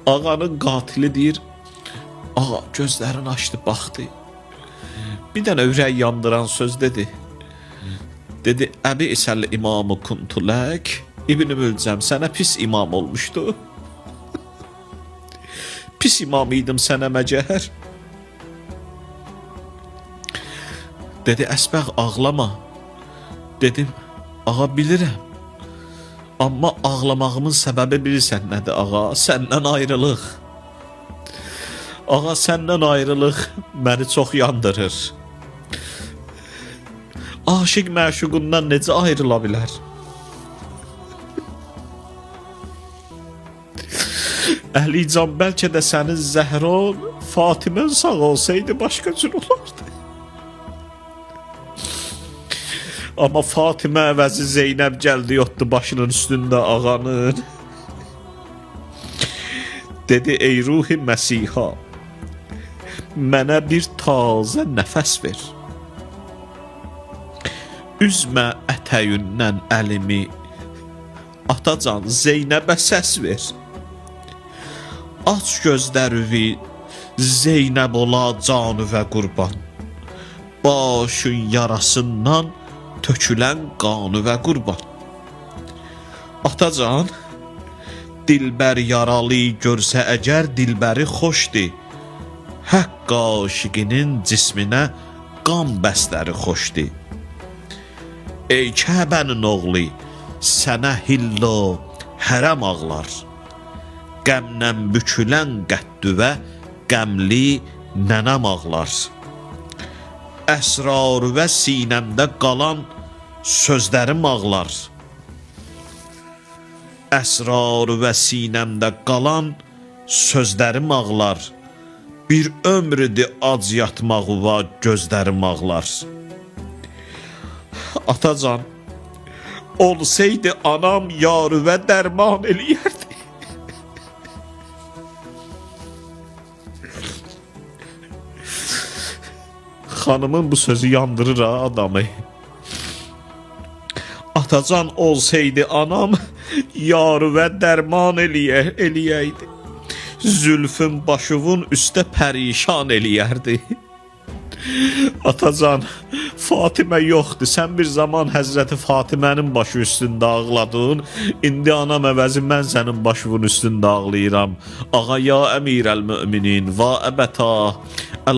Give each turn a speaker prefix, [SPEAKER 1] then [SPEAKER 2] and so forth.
[SPEAKER 1] Ağanın qatili deyir, ağa gözlərini açdı, baxdı. Bir dənə ürək yandıran söz dedi. Dedi, əbi isəl imamı kuntulək, İbn-i Mülcəm sənə pis imam olmuşdu. Pis imam idim sənə məcəhər. Dedi, Əsbəq ağlama. Dedim, ağa bilirəm. Amma ağlamağımın səbəbi bilirsən nədir ağa? Səndən ayrılıq. Ağa, səndən ayrılıq məni çox yandırır. Aşiq məşuqundan necə ayrıla bilər? Əlican, bəlkə də sənin Zəhron, Fatimən sağ olsaydı başqa cür olardı. Amma Fatimə əvəzi Zeynəb gəldi, yotdu başının üstündə ağanın. Dedi, ey ruhi Məsiha, mənə bir tazə nəfəs ver. Üzmə ətəyündən əlimi, atacan Zeynəbə səs ver. Aç gözlərüvi, Zeynəb ola canüvə qurban. Başın yarasından tökülən qanüvə qurban. Atacan, dilbər yaralı görsə əgər dilbəri xoşdur. Haqq aşiqinin cisminə qan bəsləri xoşdur. Ey Kəbənin oğlu, sənə hillo hərəm ağlar. Qəmlə bükülən qəddüvə qəmli nənəm ağlar. Əsrar və sinəmdə qalan sözlərim ağlar. Əsrar və sinəmdə qalan sözlərim ağlar. Bir ömrüdür ac yatmağıva gözlərim ağlar. Atacan, olsaydı anam yarüvə dərman eləyərdi. Xanımın bu sözü yandırır ha adamı. Atacan, olsaydı anam yarüvə dərman eləyəydi. Zülfün başıvın üstə pərişan eləyərdi. Atacan, Fatimə yoxdur. Sən bir zaman Həzrəti Fatimənin başı üstündə ağladın. İndi anam əvəzi mən sənin başının üstündə ağlayıram. Ağa, ya əmirəl müminin və əbəta.